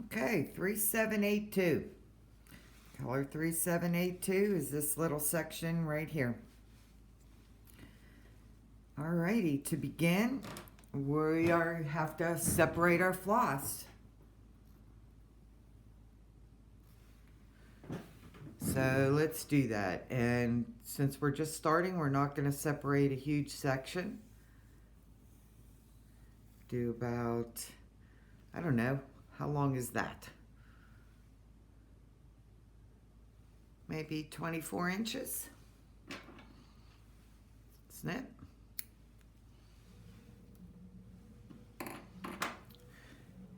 Okay, 3782. Color 3782 is this little section right here. Alrighty, to begin, we have to separate our floss. So let's do that. And since we're just starting, we're not going to separate a huge section. Do about, I don't know, how long is that? Maybe 24 inches. Snip.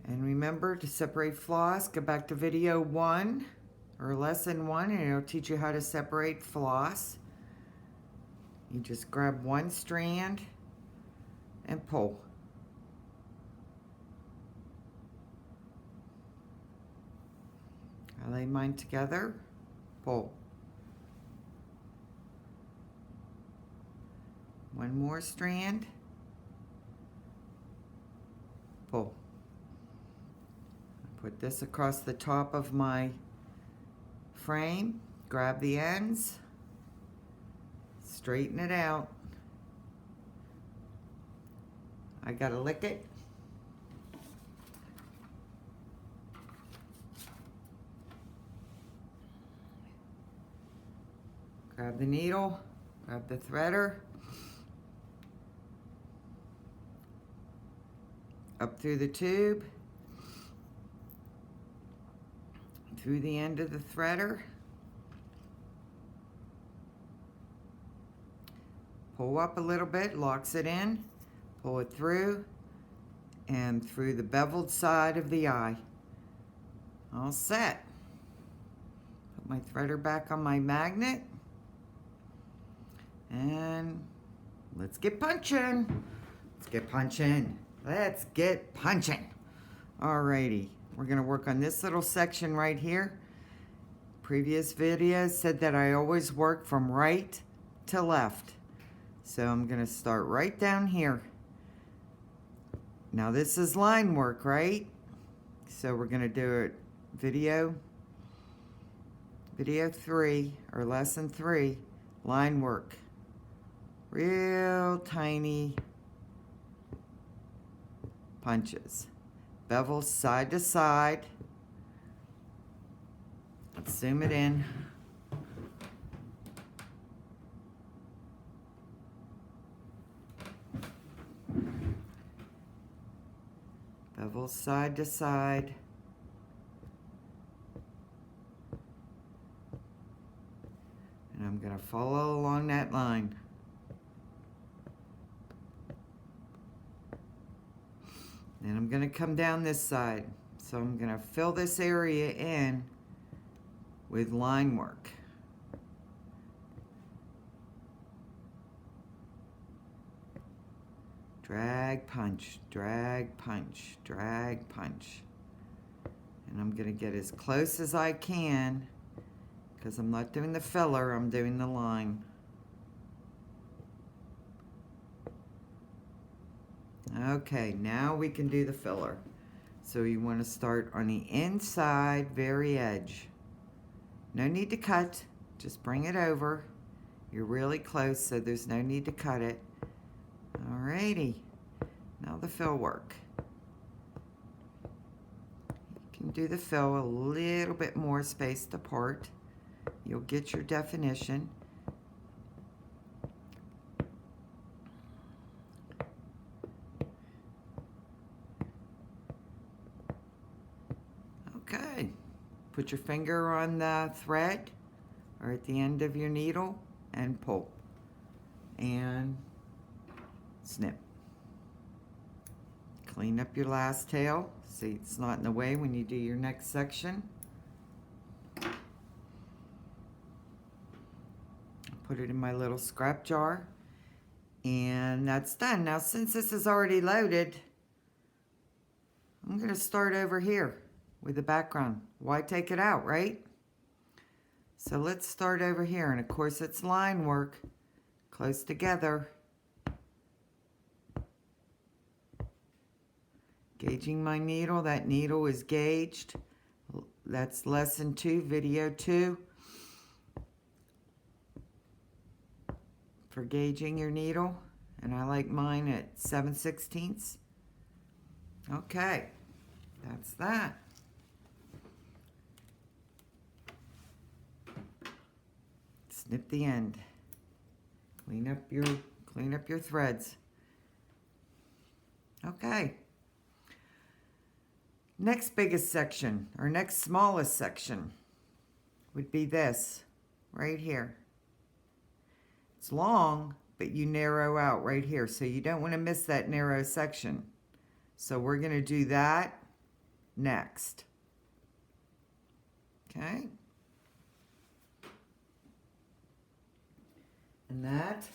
And remember to separate floss, go back to video 1 or lesson 1 and it'll teach you how to separate floss. You just grab one strand and pull. I lay mine together, pull. One more strand, pull. Put this across the top of my frame, grab the ends, straighten it out. I gotta lick it. Grab the needle, grab the threader, up through the tube, through the end of the threader, pull up a little bit, locks it in, pull it through, and through the beveled side of the eye. All set. Put my threader back on my magnet, and let's get punching. Let's get punching. Let's get punching. Alrighty. We're going to work on this little section right here. Previous videos said that I always work from right to left. So I'm going to start right down here. Now this is line work, right? So we're going to do it video 3 or lesson 3, line work. Real tiny punches. Bevel side to side. Let's zoom it in. Bevel side to side. And I'm going to follow along that line. And I'm going to come down this side. So I'm going to fill this area in with line work. Drag, punch, drag, punch, drag, punch. And I'm going to get as close as I can because I'm not doing the filler, I'm doing the line. Okay, now we can do the filler. So you want to start on the inside, very edge. No need to cut, just bring it over. You're really close, so there's no need to cut it. Alrighty, now the fill work. You can do the fill a little bit more spaced apart. You'll get your definition. Okay, put your finger on the thread or at the end of your needle and pull and snip. Clean up your last tail, see it's not in the way when you do your next section. Put it in my little scrap jar and that's done. Now since this is already loaded, I'm going to start over here with the background. Why take it out, right? So let's start over here, and of course it's line work, close together. Gauging my needle. That needle is gauged. That's lesson 2, video 2. For gauging your needle. And I like mine at 7/16. Okay, that's that. Snip the end. Clean up your threads. Okay. Next biggest section, or next smallest section, would be this right here. It's long, but you narrow out right here, so you don't want to miss that narrow section. So we're going to do that next. Okay? And that,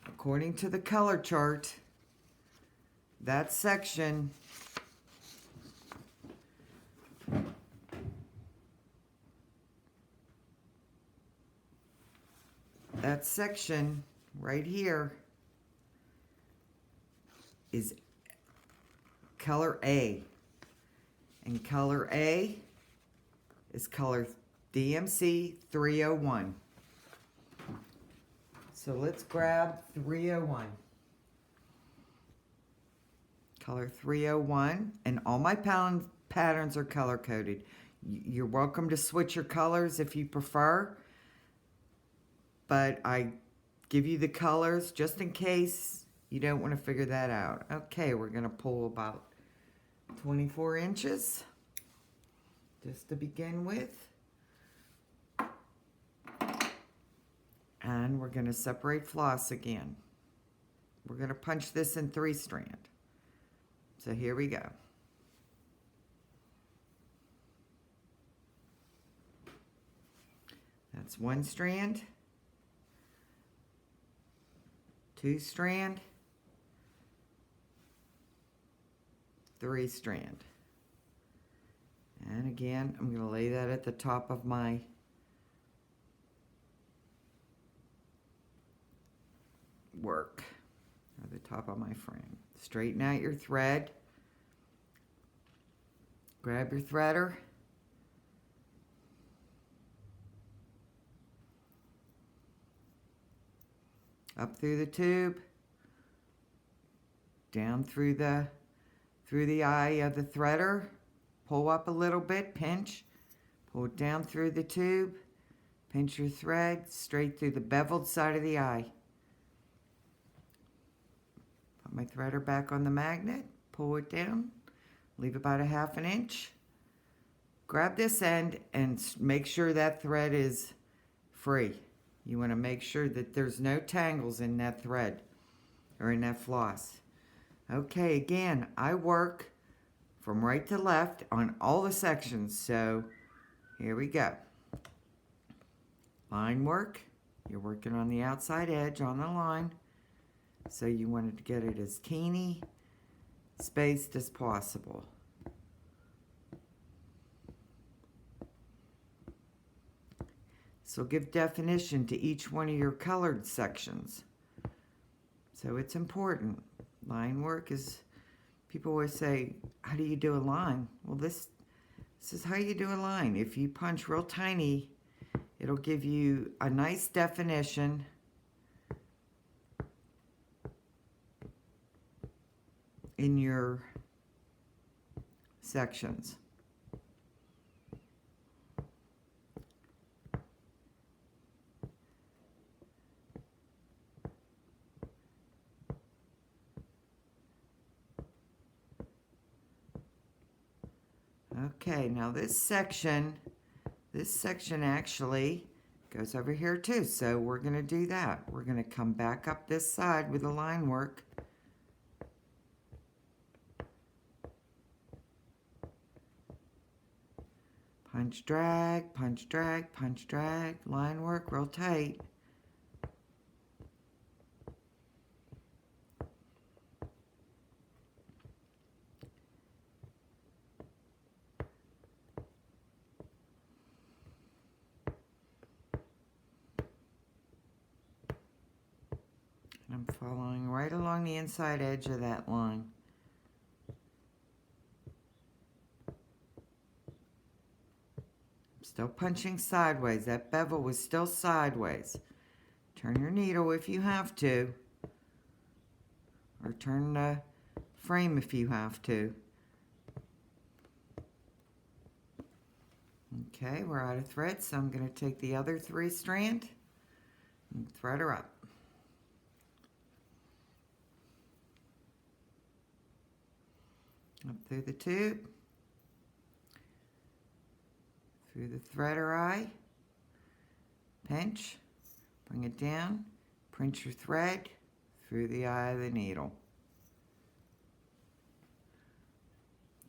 according to the color chart, that section right here is color A. And color A is color DMC 301. So let's grab 301. Color 301. And all my patterns are color coded. You're welcome to switch your colors if you prefer. But I give you the colors just in case you don't want to figure that out. Okay, we're going to pull about 24 inches just to begin with. And we're going to separate floss again. We're going to punch this in 3 strand. So here we go. That's 1 strand, 2 strand, 3 strand. And again, I'm going to lay that at the top of my work, or the top of my frame. Straighten out your thread. Grab your threader. Up through the tube. Down through the eye of the threader. Pull up a little bit, pinch. Pull it down through the tube. Pinch your thread straight through the beveled side of the eye. Put my threader back on the magnet. Pull it down. Leave about a 1/2 inch. Grab this end and make sure that thread is free. You want to make sure that there's no tangles in that thread or in that floss. Okay, again, I work from right to left on all the sections, so here we go. Line work. You're working on the outside edge on the line, so you wanted to get it as teeny spaced as possible. So give definition to each one of your colored sections. So it's important. Line work is, people always say, how do you do a line? Well, this is how you do a line. If you punch real tiny, it'll give you a nice definition in your sections. Okay, now this section actually goes over here too, so we're going to do that. We're going to come back up this side with the line work. Punch, drag, punch, drag, punch, drag, line work real tight. I'm following right along the inside edge of that line. Still punching sideways. That bevel was still sideways. Turn your needle if you have to. Or turn the frame if you have to. Okay, we're out of thread, so I'm going to take the other 3 strand and thread her up. Up through the tube, through the threader eye, pinch, bring it down, pinch your thread through the eye of the needle.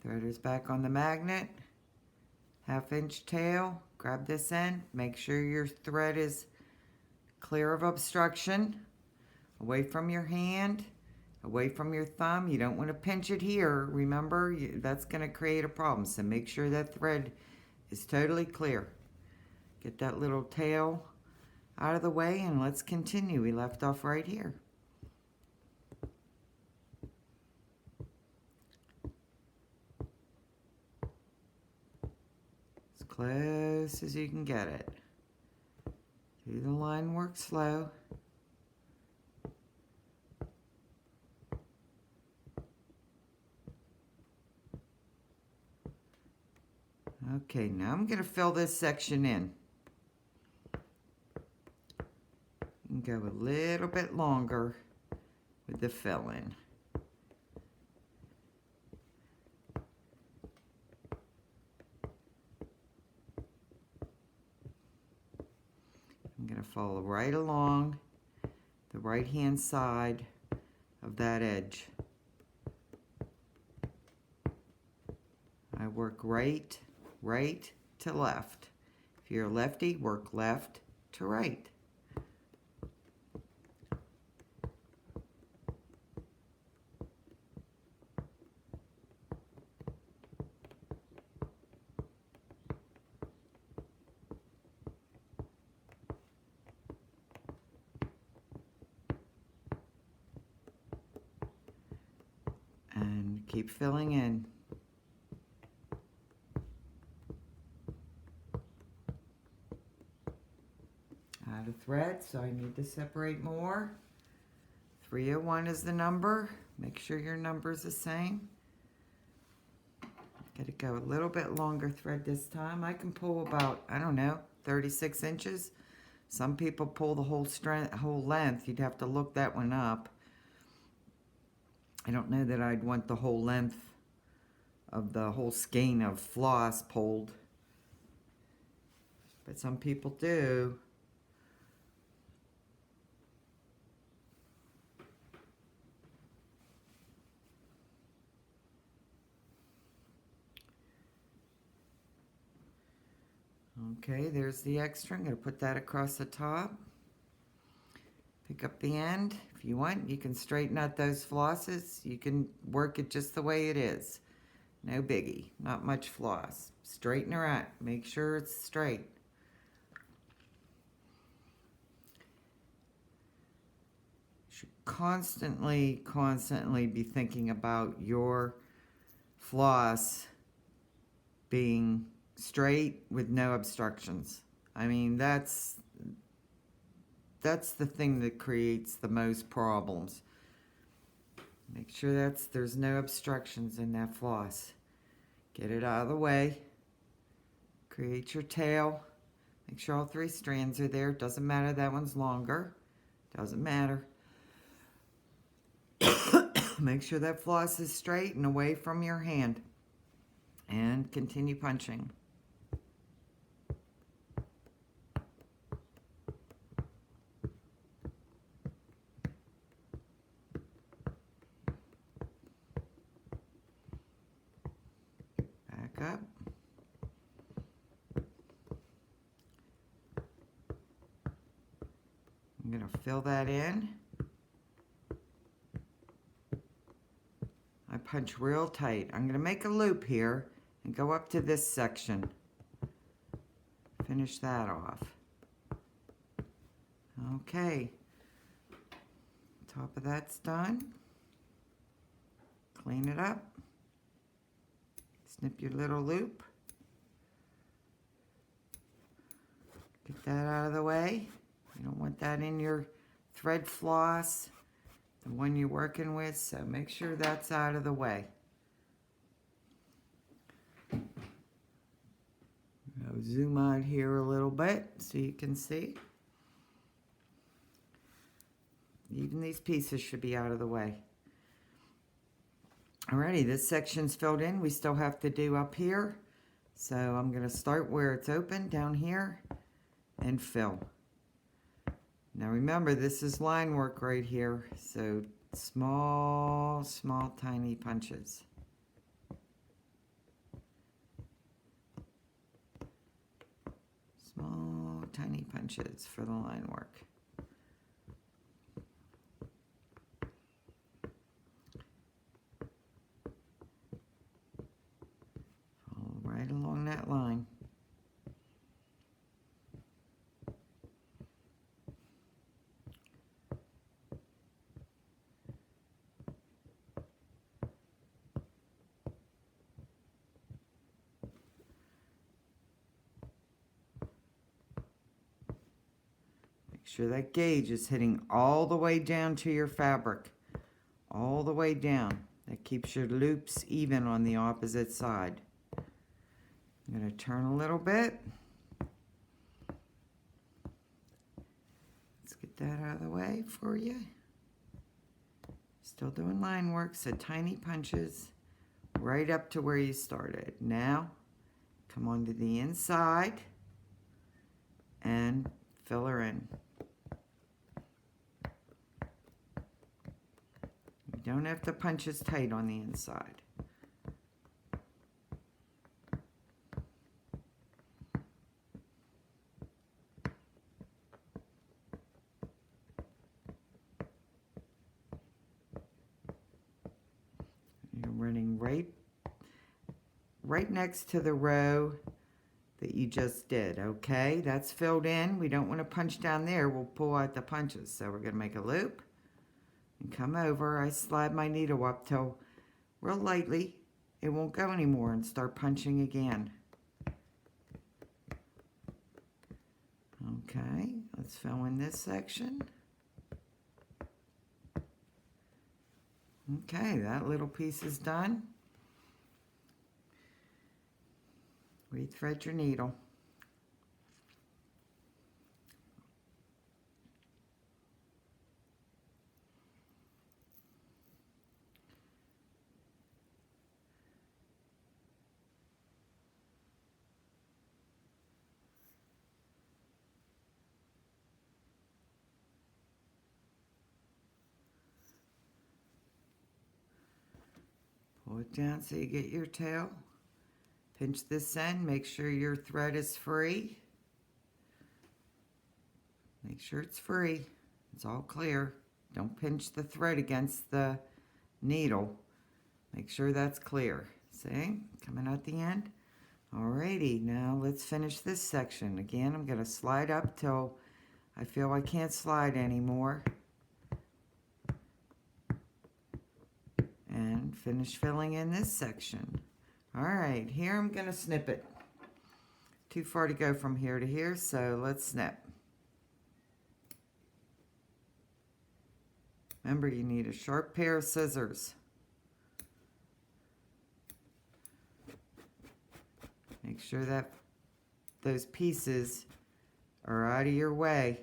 Threader's back on the magnet, 1/2 inch tail, grab this end, make sure your thread is clear of obstruction, away from your hand, away from your thumb. You don't want to pinch it here. Remember, that's going to create a problem. So make sure that thread is totally clear. Get that little tail out of the way and let's continue. We left off right here. As close as you can get it. Do the line work slow. Okay, now I'm going to fill this section in. And go a little bit longer with the fill in. I'm going to follow right along the right hand side of that edge. I work right to left. If you're a lefty, work left to right. And keep filling in. Out of thread, so I need to separate more. 301 is the number. Make sure your number's the same. Got to go a little bit longer thread this time. I can pull about, I don't know, 36 inches. Some people pull the whole length. You'd have to look that one up. I don't know that I'd want the whole length of the whole skein of floss pulled. But some people do. Okay, there's the extra. I'm going to put that across the top. Pick up the end. If you want, you can straighten out those flosses. You can work it just the way it is. No biggie. Not much floss. Straighten her out. Make sure it's straight. You should constantly be thinking about your floss being straight with no obstructions. I mean, that's the thing that creates the most problems. Make sure there's no obstructions in that floss. Get it out of the way. Create your tail. Make sure all 3 strands are there. Doesn't matter that one's longer. Doesn't matter. Make sure that floss is straight and away from your hand. And continue punching. Back up. I'm going to fill that in. I punch real tight. I'm going to make a loop here and go up to this section. Finish that off. Okay. Top of that's done. Clean it up. Snip your little loop. Get that out of the way. You don't want that in your thread floss, the one you're working with, so make sure that's out of the way. I'll zoom out here a little bit so you can see. Even these pieces should be out of the way. Alrighty, this section's filled in. We still have to do up here. So I'm going to start where it's open down here and fill. Now remember, this is line work right here. So small, tiny punches. Small, tiny punches for the line work. Right along that line. Make sure that gauge is hitting all the way down to your fabric. All the way down. That keeps your loops even on the opposite side. I'm going to turn a little bit. Let's get that out of the way for you. Still doing line work, so tiny punches right up to where you started. Now, come onto the inside and fill her in. You don't have to punch as tight on the inside. Running right next to the row that you just did, okay? That's filled in. We don't want to punch down there. We'll pull out the punches. So we're going to make a loop and come over. I slide my needle up till real lightly it won't go anymore and start punching again. Okay, let's fill in this section. Okay, that little piece is done. Rethread your needle. Pull it down so you get your tail. Pinch this end, make sure your thread is free. Make sure it's free. It's all clear. Don't pinch the thread against the needle. Make sure that's clear. See? Coming out the end. Alrighty, now let's finish this section. Again, I'm going to slide up till I feel I can't slide anymore. And finish filling in this section. Alright, here I'm going to snip it. Too far to go from here to here, so let's snip. Remember, you need a sharp pair of scissors. Make sure that those pieces are out of your way.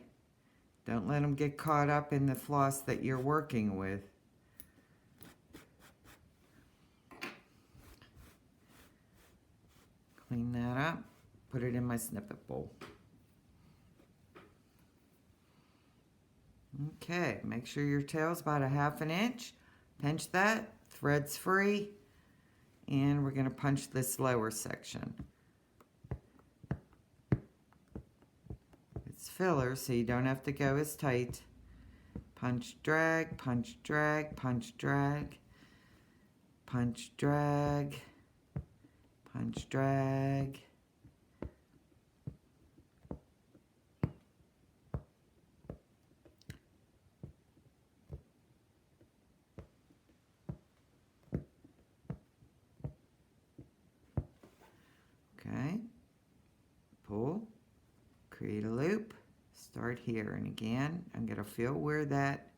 Don't let them get caught up in the floss that you're working with. Clean that up, put it in my snippet bowl. Okay, make sure your tail's about 1/2 inch. Pinch that, thread's free, and we're going to punch this lower section. It's filler, so you don't have to go as tight. Punch, drag, punch, drag, punch, drag, punch, drag. Punch, drag. Okay. Pull. Create a loop. Start here, and again, I'm going to feel where that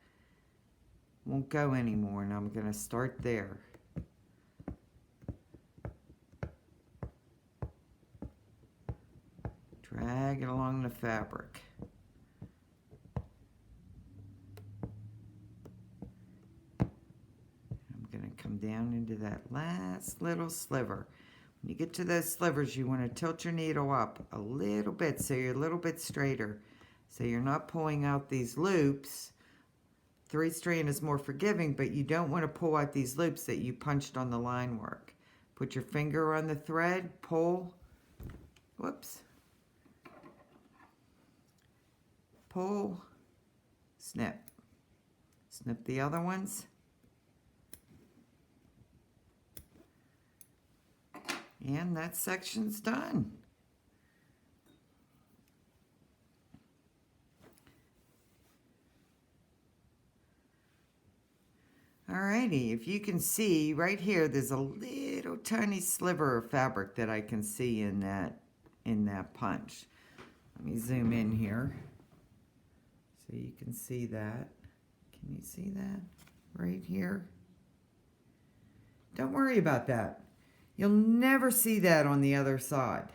won't go anymore, and I'm going to start there. Drag it along the fabric. I'm going to come down into that last little sliver. When you get to those slivers, you want to tilt your needle up a little bit so you're a little bit straighter. So you're not pulling out these loops. 3-strand is more forgiving, but you don't want to pull out these loops that you punched on the line work. Put your finger on the thread, pull, whoops, pull, snip. Snip the other ones. And that section's done. Alrighty, if you can see right here, there's a little tiny sliver of fabric that I can see in that punch. Let me zoom in here so you can see that. Can you see that right here? Don't worry about that. You'll never see that on the other side.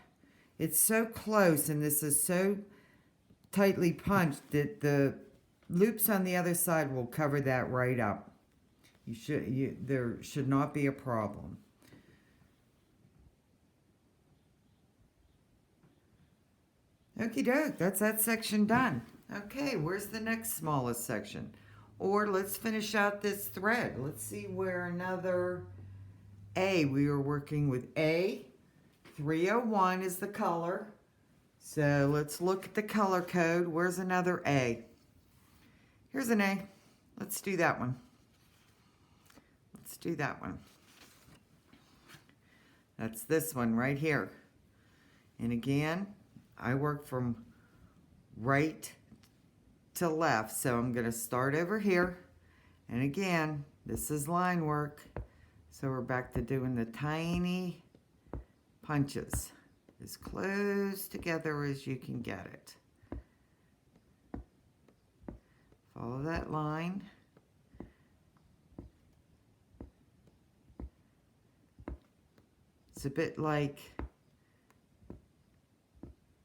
It's so close, and this is so tightly punched that the loops on the other side will cover that right up. There should not be a problem. Okie doke, that's that section done. Okay, where's the next smallest section? Or let's finish out this thread. Let's see where another A. We were working with A. 301 is the color. So let's look at the color code. Where's another A? Here's an A. Let's do that one. Let's do that one. That's this one right here. And again, I work from right to left. So I'm going to start over here. And again, this is line work. So we're back to doing the tiny punches. As close together as you can get it. Follow that line. It's a bit like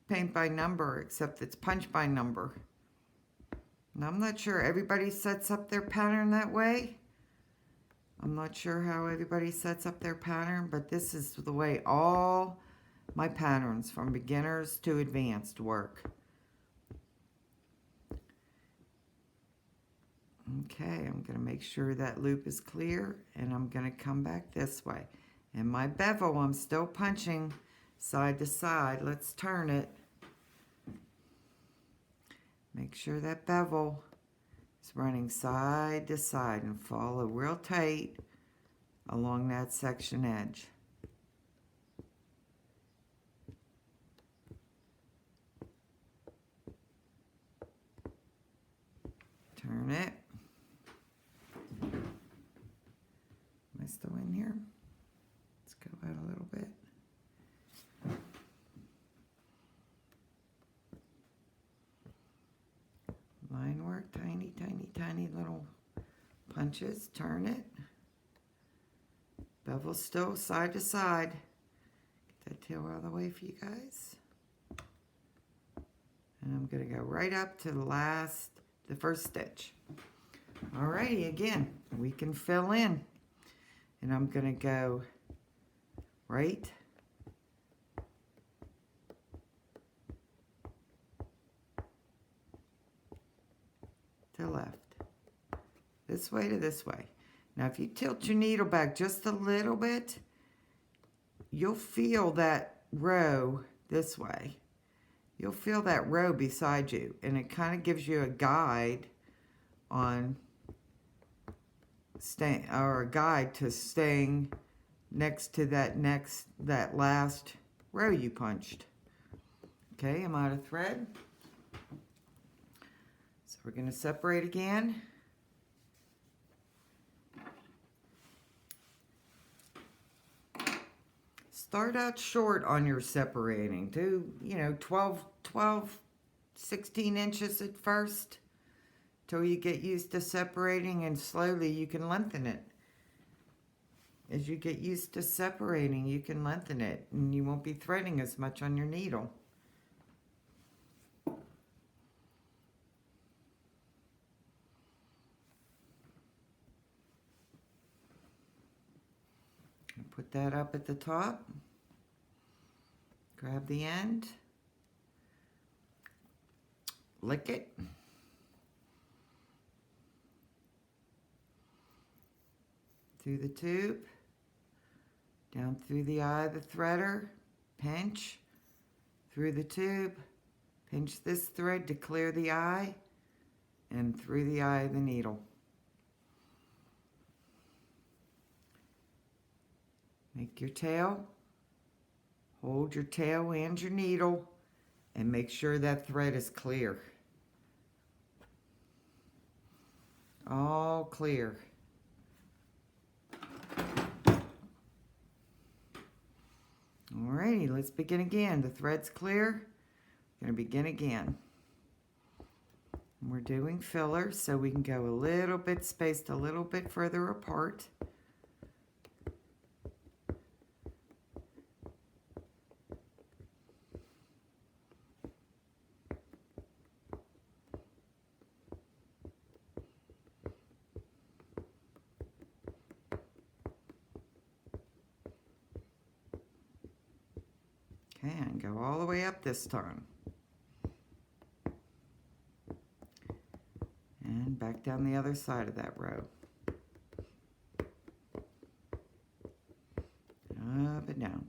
paint by number, except it's punch by number. And I'm not sure everybody sets up their pattern that way. I'm not sure how everybody sets up their pattern, but this is the way all my patterns from beginners to advanced work. Okay, I'm going to make sure that loop is clear, and I'm going to come back this way. And my bevel, I'm still punching side to side. Let's turn it. Make sure that bevel is running side to side and follow real tight along that section edge. Turn it. Am I still in here? Let's go out a little bit. Line work, tiny, tiny, tiny little punches. Turn it. Bevel still side to side. Get that tail out of the way for you guys. And I'm going to go right up to the first stitch. Alrighty, again, we can fill in. And I'm going to go right to left. This way to this way. Now, if you tilt your needle back just a little bit, you'll feel that row this way. You'll feel that row beside you, and it kind of gives you a guide on a guide to staying next to that last row you punched. Okay, I'm out of thread. So we're going to separate again. Start out short on your separating. Do, 12 16 inches at first till you get used to separating, and slowly you can lengthen it. As you get used to separating, you can lengthen it and you won't be threading as much on your needle. Put that up at the top. Grab the end. Lick it. Through the tube. Down through the eye of the threader. Pinch. Through the tube. Pinch this thread to clear the eye. And through the eye of the needle. Make your tail. Hold your tail and your needle and make sure that thread is clear. All clear. Alrighty, let's begin again. The thread's clear. We're going to begin again. We're doing fillers, so we can go a little bit spaced a little bit further apart. Okay, and go all the way up this time. And back down the other side of that row. Up and down.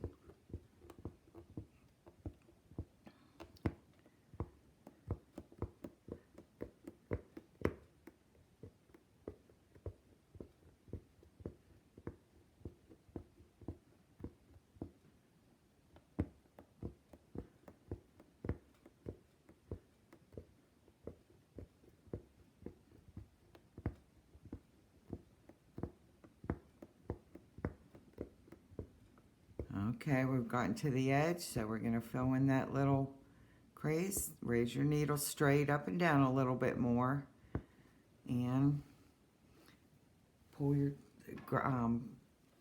Okay, we've gotten to the edge, so we're going to fill in that little crease. Raise your needle straight up and down a little bit more. And pull your,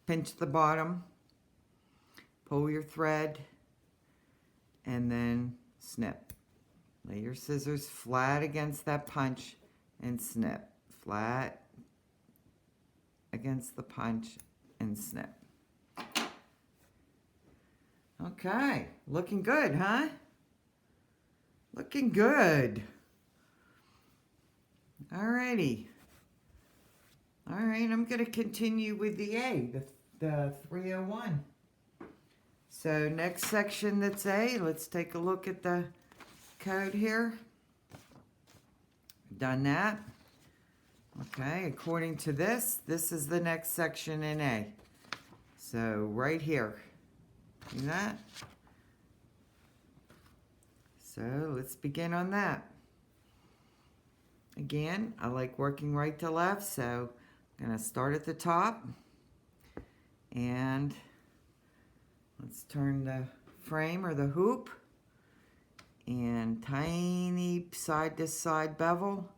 pinch the bottom. Pull your thread. And then snip. Lay your scissors flat against that punch and snip. Flat against the punch and snip. Okay, looking good, huh? Looking good. Alrighty. Alright, I'm going to continue with the A, the 301. So next section that's A, let's take a look at the code here. Done that. Okay, according to this is the next section in A. So right here. See that? So let's begin on that. Again, I like working right to left, so I'm going to start at the top. And let's turn the frame or the hoop. And tiny side to side bevel.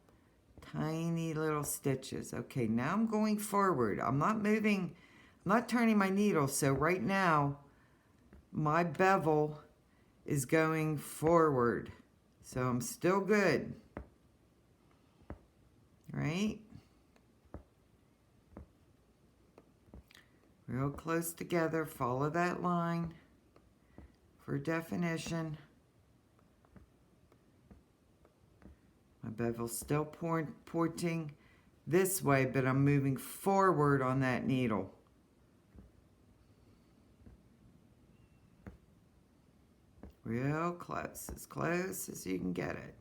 Tiny little stitches. Okay, now I'm going forward. I'm not moving, I'm not turning my needle, so right now my bevel is going forward. So I'm still good. Right? Real close together. Follow that line for definition. My bevel's still pointing this way, but I'm moving forward on that needle. Real close as you can get it.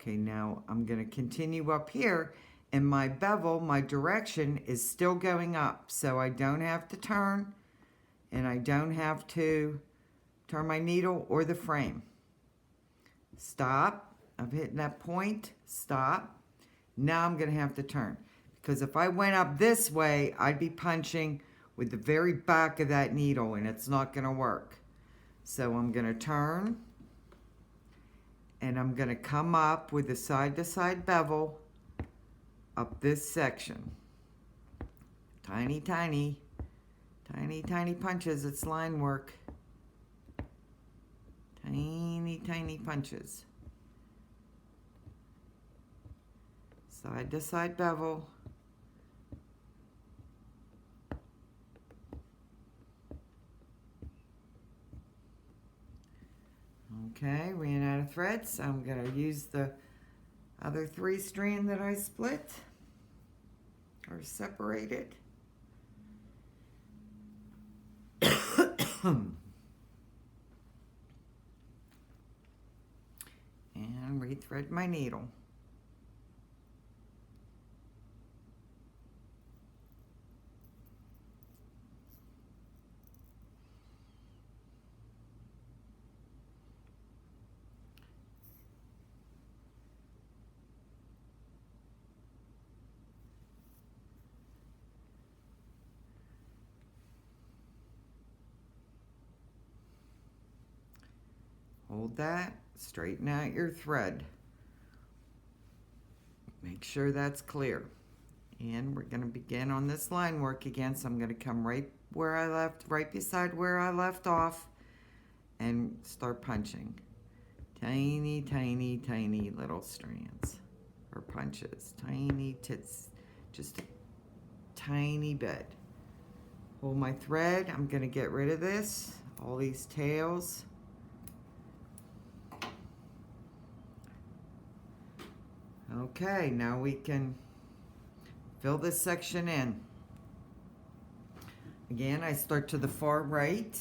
Okay, now I'm going to continue up here, and my bevel, my direction is still going up, so I don't have to turn, and I don't have to turn my needle or the frame. Stop, of hitting that point, stop. Now I'm going to have to turn. Because if I went up this way, I'd be punching with the very back of that needle, and it's not going to work. So I'm going to turn, and I'm going to come up with the side-to-side bevel up this section. Tiny, tiny, tiny, tiny punches. It's line work. Tiny, tiny punches. Side-to-side bevel. Okay, ran out of thread, so I'm going to use the other 3 strand that I split or separated. And rethread my needle. Hold that, straighten out your thread. Make sure that's clear. And we're going to begin on this line work again, so I'm going to come right beside where I left off, and start punching. Tiny, tiny, tiny little strands, or punches. Tiny tits, just a tiny bit. Hold my thread, I'm going to get rid of this, all these tails. Okay, now we can fill this section in. Again, I start to the far right.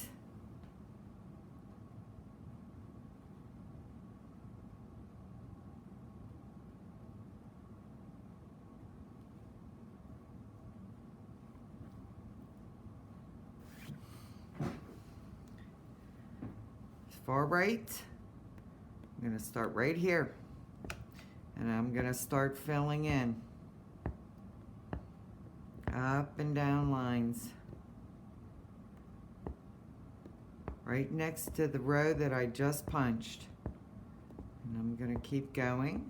Far right. I'm going to start right here. And I'm going to start filling in. Up and down lines. Right next to the row that I just punched. And I'm going to keep going.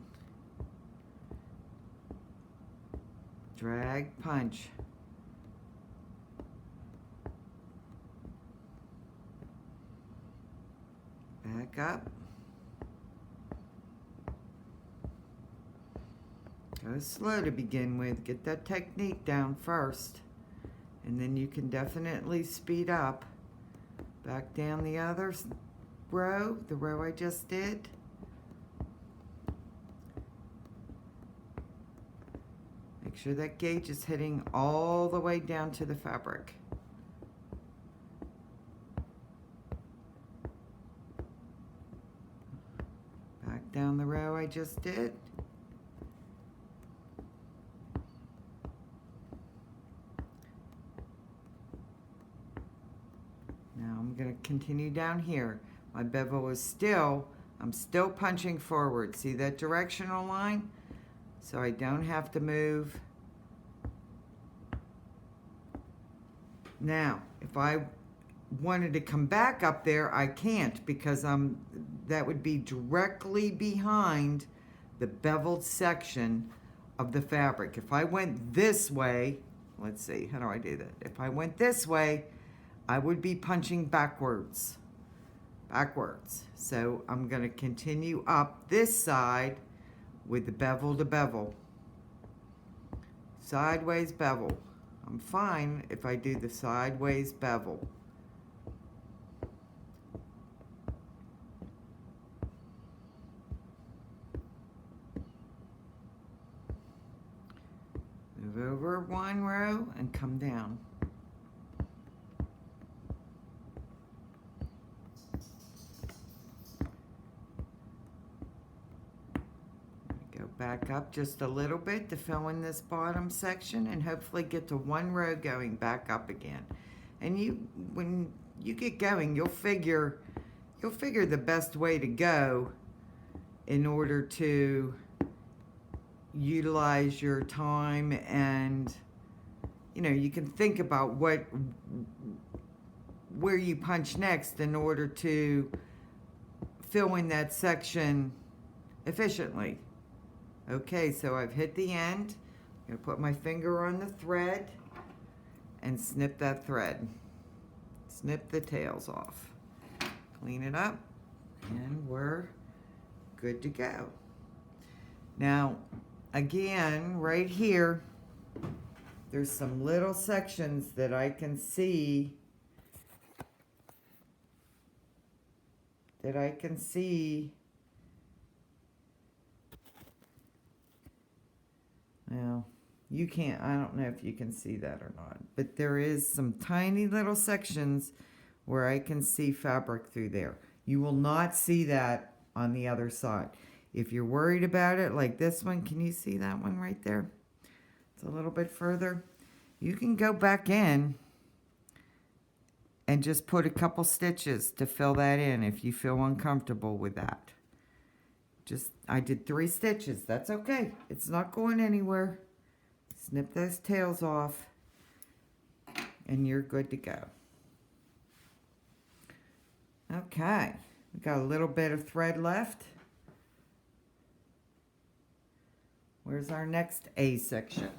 Drag, punch. Back up. Go slow to begin with. Get that technique down first. And then you can definitely speed up. Back down the other row, the row I just did. Make sure that gauge is hitting all the way down to the fabric. Back down the row I just did. I'm going to continue down here. My bevel is I'm still punching forward. See that directional line? So I don't have to move. Now, if I wanted to come back up there, I can't, because that would be directly behind the beveled section of the fabric. If I went this way, let's see, how do I do that? If I went this way, I would be punching backwards. So I'm going to continue up this side with the bevel to bevel. Sideways bevel. I'm fine if I do the sideways bevel. Move over one row and come down. Back up just a little bit to fill in this bottom section, and hopefully get to one row going back up again. And when you get going, you'll figure the best way to go in order to utilize your time, and you know, you can think about where you punch next in order to fill in that section efficiently. Okay, so I've hit the end. I'm going to put my finger on the thread and snip that thread. Snip the tails off. Clean it up, and we're good to go. Now, again, right here, there's some little sections that I can see Well, you can't, I don't know if you can see that or not, but there is some tiny little sections where I can see fabric through there. You will not see that on the other side. If you're worried about it, like this one, can you see that one right there? It's a little bit further. You can go back in and just put a couple stitches to fill that in if you feel uncomfortable with that. I did 3 stitches. That's okay. It's not going anywhere. Snip those tails off, and you're good to go. Okay, we got a little bit of thread left. Where's our next A section?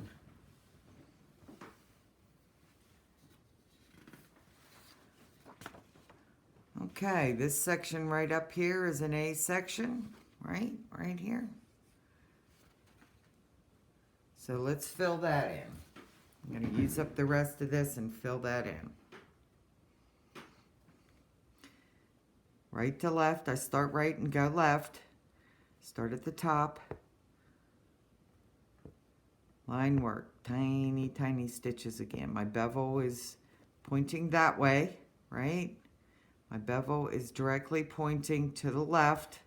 Okay, this section right up here is an A section, right here. So let's fill that in. I'm going to use up the rest of this and fill that in. Right to left, I start right and go left. Start at the top. Line work, tiny, tiny stitches again. My bevel is pointing that way, right? My bevel is directly pointing to the left,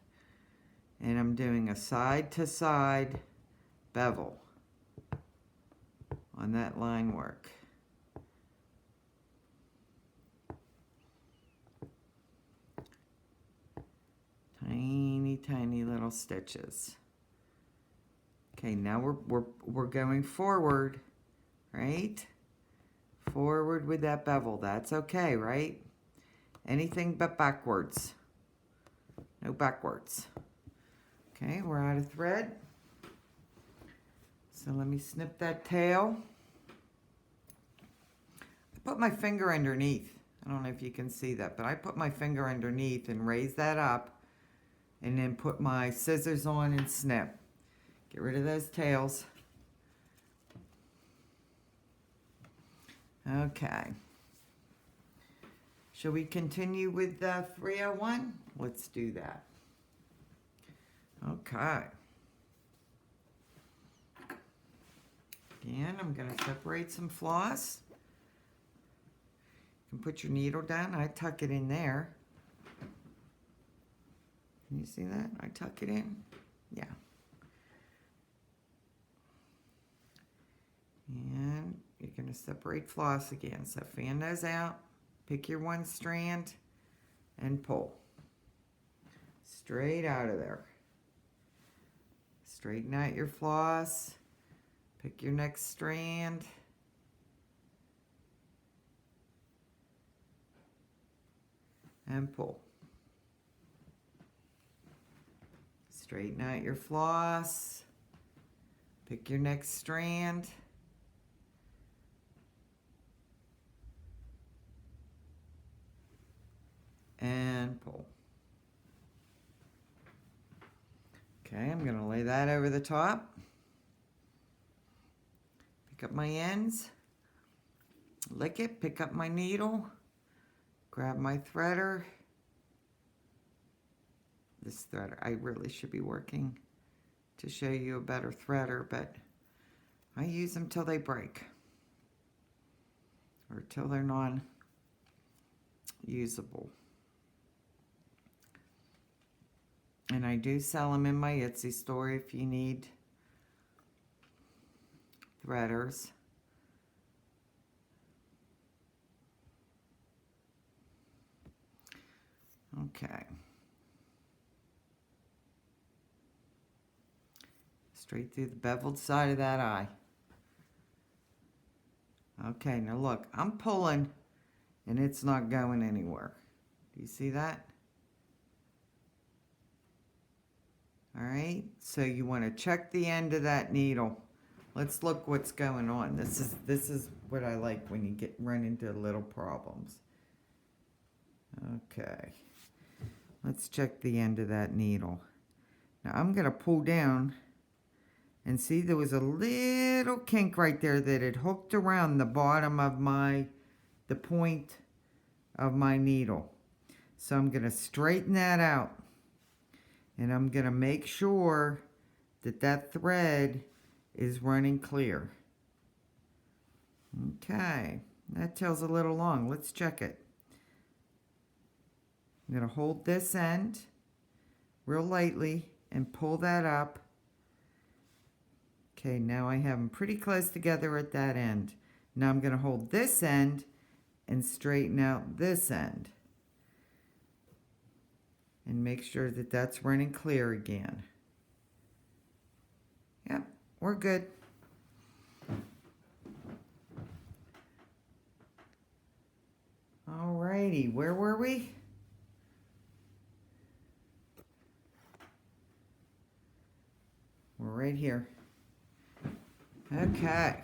and I'm doing a side to side bevel on that line work. Tiny, tiny little stitches. Okay, now we're going forward, right? Forward with that bevel. That's okay, right? Anything but backwards. No backwards. Okay, we're out of thread. So let me snip that tail. I put my finger underneath. I don't know if you can see that, but I put my finger underneath and raise that up, and then put my scissors on and snip. Get rid of those tails. Okay. Shall we continue with 301? Let's do that. Okay. Again, I'm going to separate some floss. You can put your needle down. I tuck it in there. Can you see that? I tuck it in. Yeah. And you're going to separate floss again. So fan those out. Pick your one strand and pull. Straight out of there. Straighten out your floss. Pick your next strand. And pull. Straighten out your floss. Pick your next strand. And pull. Okay, I'm going to lay that over the top. Pick up my ends. Lick it, pick up my needle. Grab my threader. This threader, I really should be working to show you a better threader, but I use them till they break. Or till they're non-usable. And I do sell them in my Etsy store if you need threaders. Okay. Straight through the beveled side of that eye. Okay, now look, I'm pulling and it's not going anywhere. Do you see that? All right, so you want to check the end of that needle. Let's look what's going on. This is what I like when you run into little problems. Okay, let's check the end of that needle. Now I'm going to pull down and see there was a little kink right there that had hooked around the bottom of the point of my needle. So I'm going to straighten that out. And I'm going to make sure that that thread is running clear. Okay, that tail's a little long. Let's check it. I'm going to hold this end real lightly and pull that up. Okay, now I have them pretty close together at that end. Now I'm going to hold this end and straighten out this end. And make sure that that's running clear again. Yep, we're good. Alrighty, where were we? We're right here. Okay.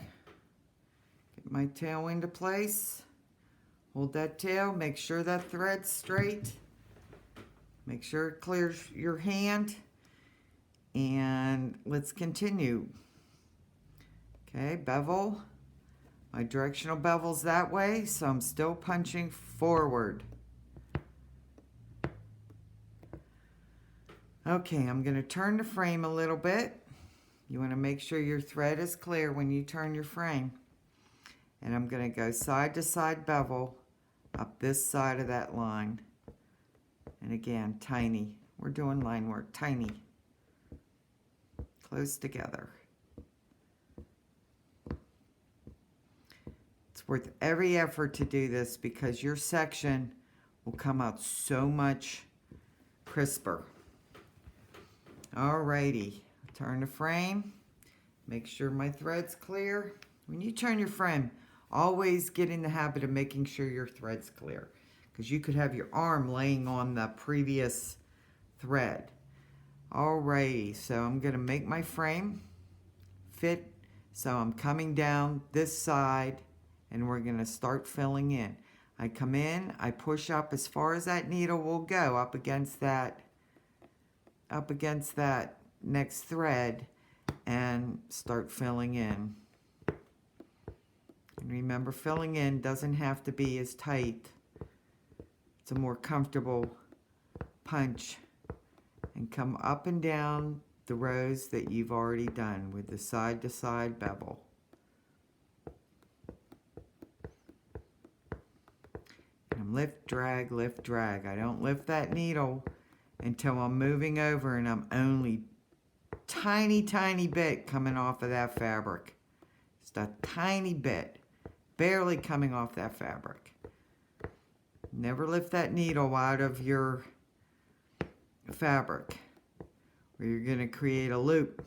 Get my tail into place. Hold that tail, make sure that thread's straight. Make sure it clears your hand. And let's continue. Okay, bevel. My directional bevel's that way, so I'm still punching forward. Okay, I'm going to turn the frame a little bit. You want to make sure your thread is clear when you turn your frame. And I'm going to go side to side bevel up this side of that line. And again, tiny. We're doing line work, tiny. Close together. It's worth every effort to do this because your section will come out so much crisper. Alrighty, turn the frame. Make sure my thread's clear. When you turn your frame, always get in the habit of making sure your thread's clear, because you could have your arm laying on the previous thread. Alrighty, so I'm going to make my frame fit. So I'm coming down this side and we're going to start filling in. I come in, I push up as far as that needle will go up against that next thread and start filling in. And remember, filling in doesn't have to be as tight. It's a more comfortable punch. And come up and down the rows that you've already done with the side to side bevel. And I'm lift, drag, lift, drag. I don't lift that needle until I'm moving over and I'm only tiny, tiny bit coming off of that fabric. Just a tiny bit. Barely coming off that fabric. Never lift that needle out of your fabric where you're going to create a loop.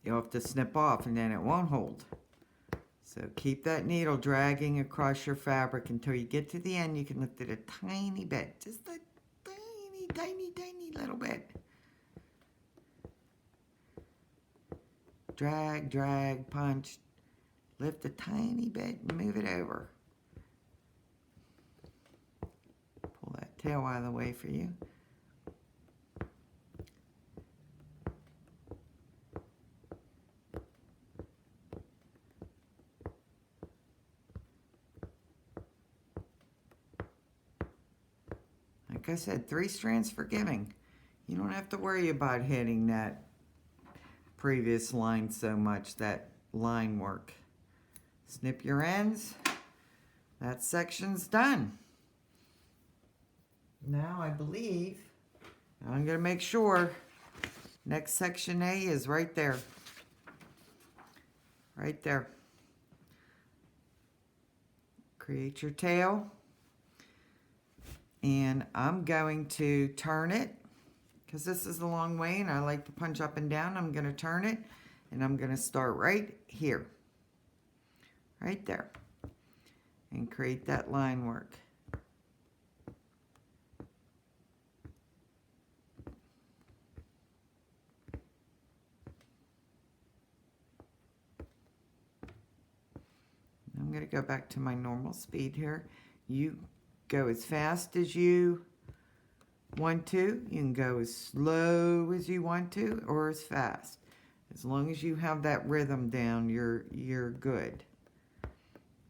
You'll have to snip off and then it won't hold. So keep that needle dragging across your fabric until you get to the end. You can lift it a tiny bit. Just a tiny, tiny, tiny little bit. Drag, drag, punch. Lift a tiny bit and move it over. Pull that tail out of the way for you. Like I said, 3 strands for giving. You don't have to worry about hitting that previous line so much, that line work. Snip your ends. That section's done. Now I believe, I'm going to make sure next section A is right there. Right there. Create your tail. And I'm going to turn it because this is a long way and I like to punch up and down. I'm going to turn it and I'm going to start right here, right there, and create that line work. I'm going to go back to my normal speed here. You go as fast as you want to. You can go as slow as you want to or as fast. As long as you have that rhythm down, you're good.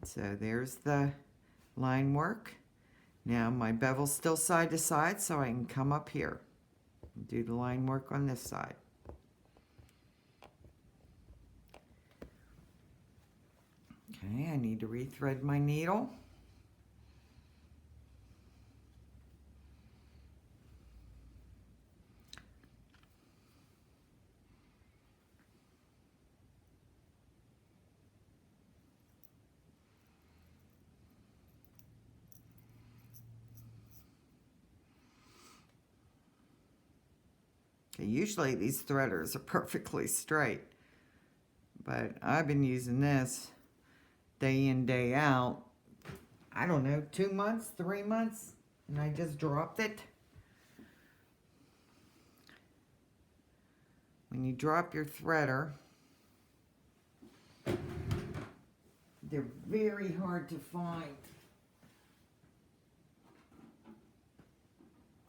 So there's the line work. Now my bevel's still side to side, so I can come up here and do the line work on this side. Okay, I need to rethread my needle. Okay, usually these threaders are perfectly straight, but I've been using this day in, day out, I don't know, 2 months, 3 months, and I just dropped it. When you drop your threader, they're very hard to find.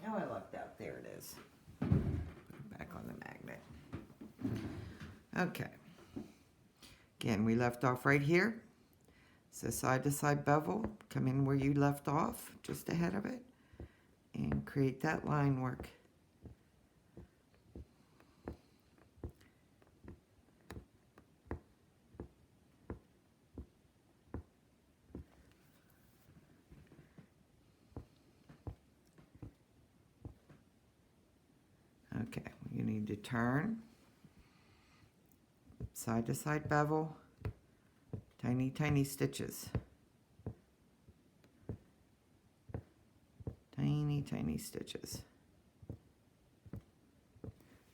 Oh, I left out. There it is. Put it back on the magnet. Okay. Again, we left off right here. So side to side bevel, come in where you left off, just ahead of it, and create that line work. Okay, you need to turn, side to side bevel, tiny, tiny stitches. Tiny, tiny stitches.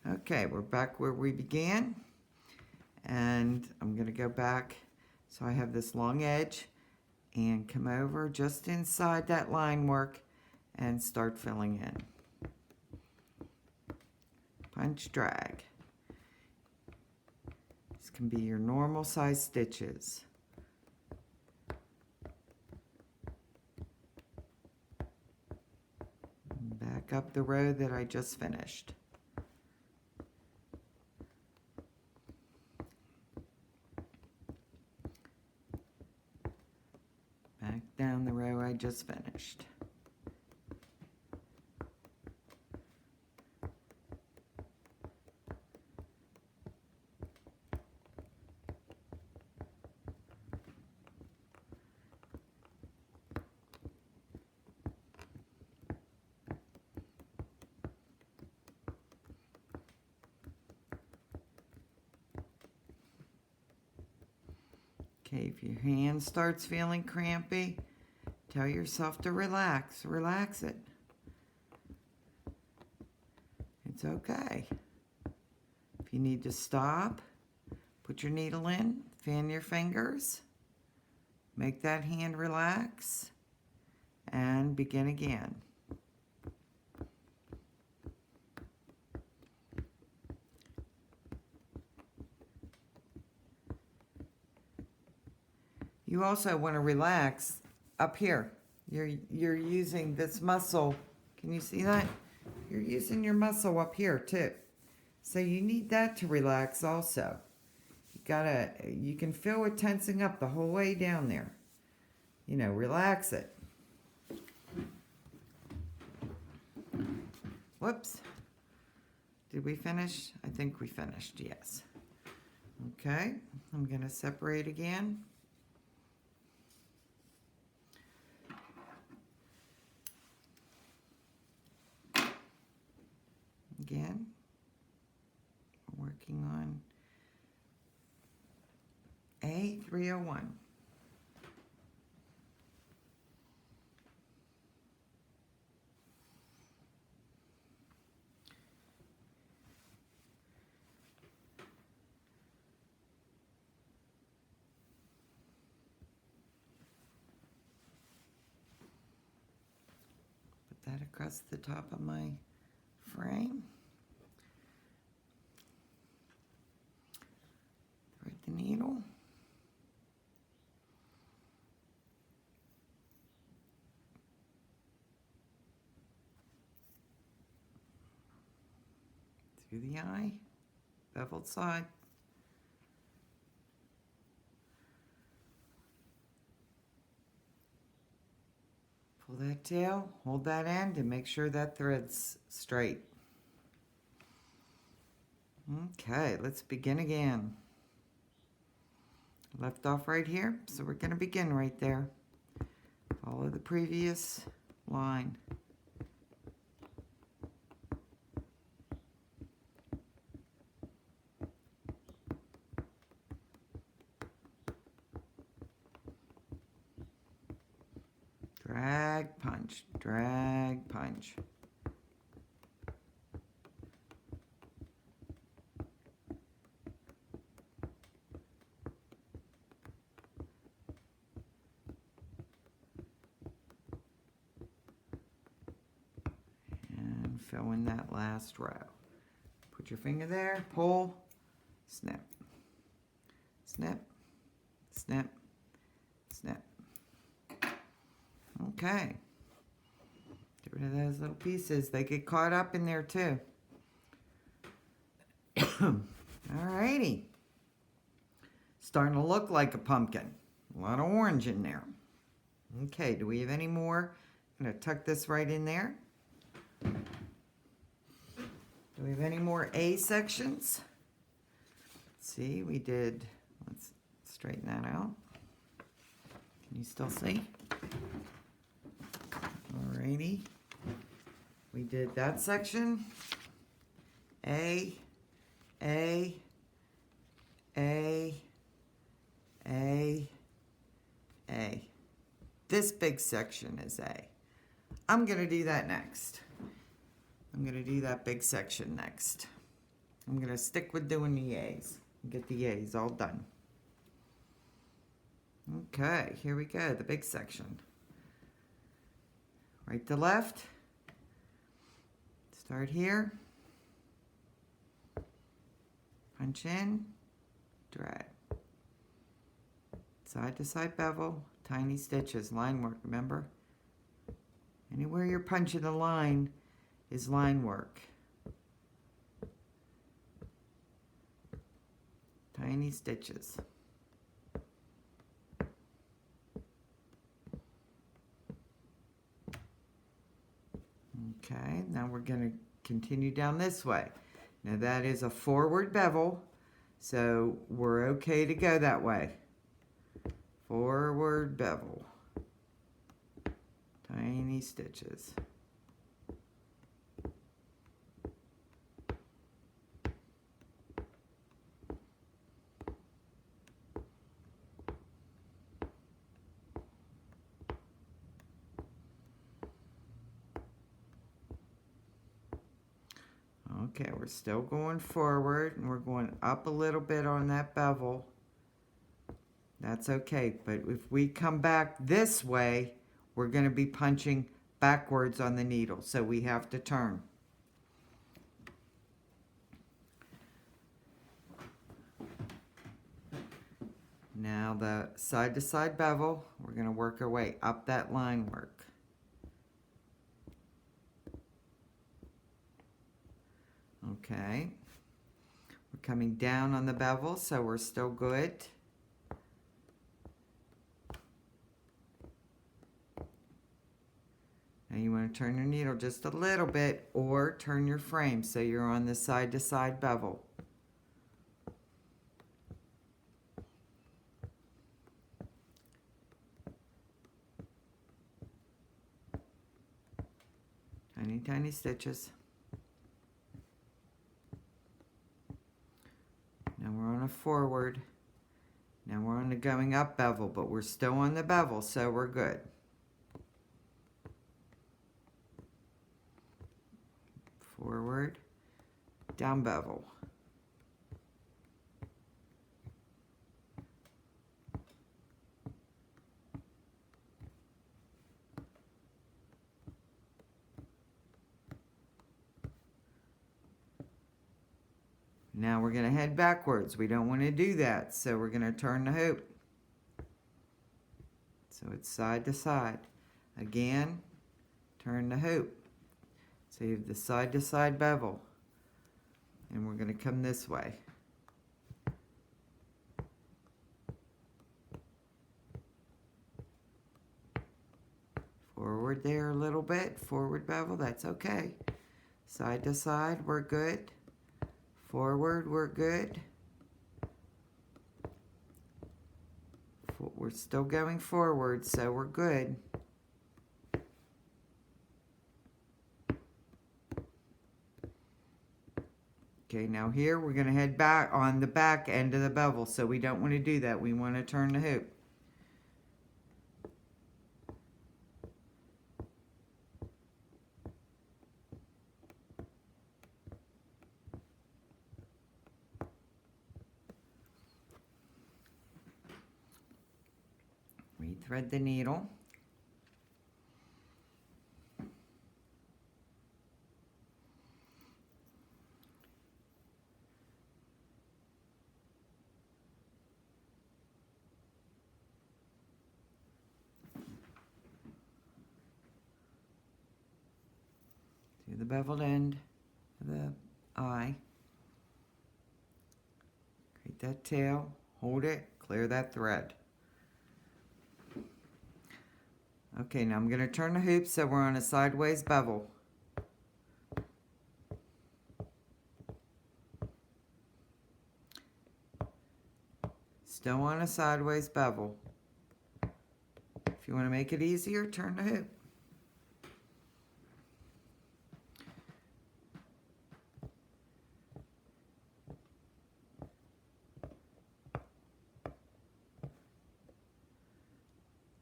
Okay, we're back where we began. And I'm going to go back so I have this long edge and come over just inside that line work and start filling in. Punch, drag. This can be your normal size stitches. Back up the row that I just finished. Back down the row I just finished. Okay, if your hand starts feeling crampy, tell yourself to relax. Relax it. It's okay. If you need to stop, put your needle in, fan your fingers, make that hand relax, and begin again. You also want to relax up here. You're using this muscle. Can you see that? You're using your muscle up here too. So you need that to relax also. You can feel it tensing up the whole way down there. You know, relax it. Whoops. Did we finish? I think we finished, yes. Okay, I'm going to separate again. Again, we're working on A301. that across the top of my frame. Thread the needle. Through the eye, beveled side. Pull that tail, hold that end, and make sure that thread's straight. Okay, let's begin again. Left off right here, so we're going to begin right there. Follow the previous line. Drag, punch, drag, punch. And fill in that last row. Put your finger there, pull, snip, snip, snip, snip. Okay. Get rid of those little pieces. They get caught up in there too. Alrighty. Starting to look like a pumpkin. A lot of orange in there. Okay, do we have any more? I'm going to tuck this right in there. Do we have any more A sections? Let's see, we did, let's straighten that out. Can you still see? Alrighty. We did that section. A, A, A, A, A. This big section is A. I'm going to do that next. I'm going to do that big section next. I'm going to stick with doing the A's. Get the A's all done. Okay, here we go, the big section. Right to left. Start here. Punch in, drag. Side to side bevel, tiny stitches, line work, remember? Anywhere you're punching the line is line work. Tiny stitches. Okay, now we're going to continue down this way. Now that is a forward bevel, so we're okay to go that way. Forward bevel. Tiny stitches. Okay, we're still going forward and we're going up a little bit on that bevel. That's okay, but if we come back this way, we're going to be punching backwards on the needle, so we have to turn. Now the side to side bevel, we're going to work our way up that line work. Okay, we're coming down on the bevel, so we're still good. Now you want to turn your needle just a little bit or turn your frame so you're on the side to side bevel. Tiny, tiny stitches. Now we're on a forward. Now we're on the going up bevel, but we're still on the bevel, so we're good. Forward, down bevel. Now we're going to head backwards. We don't want to do that, so we're going to turn the hoop. So it's side to side. Again, turn the hoop. So you have the side to side bevel. And we're going to come this way. Forward there a little bit, forward bevel, that's okay. Side to side, we're good. Forward, we're good. We're still going forward, so we're good. Okay, now here we're going to head back on the back end of the bevel, so we don't want to do that. We want to turn the hoop. Thread the needle. To the beveled end of the eye. Create that tail, hold it, clear that thread. Okay, now I'm going to turn the hoop so we're on a sideways bevel. Still on a sideways bevel. If you want to make it easier, turn the hoop.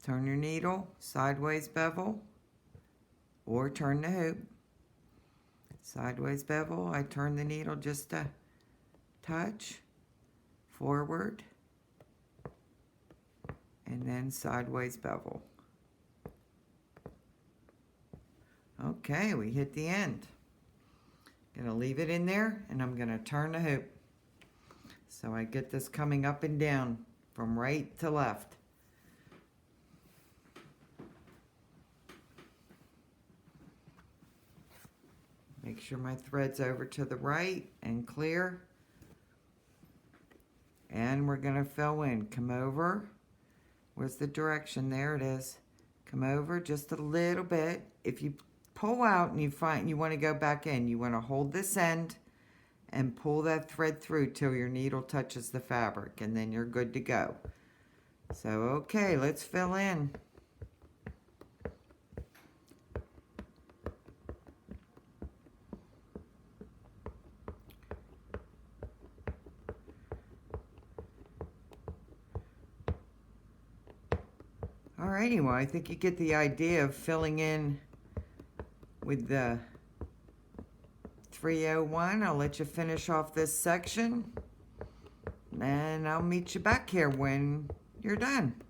Turn your needle, sideways bevel, or turn the hoop. Sideways bevel, I turn the needle just a touch, forward, and then sideways bevel. Okay, we hit the end. Gonna leave it in there, and I'm gonna turn the hoop. So I get this coming up and down from right to left. Make sure my thread's over to the right and clear. And we're going to fill in. Come over. Where's the direction? There it is. Come over just a little bit. If you pull out and you find you want to go back in, you want to hold this end and pull that thread through till your needle touches the fabric, and then you're good to go. So, okay, let's fill in. Alrighty, well, I think you get the idea of filling in with the 301. I'll let you finish off this section, and I'll meet you back here when you're done.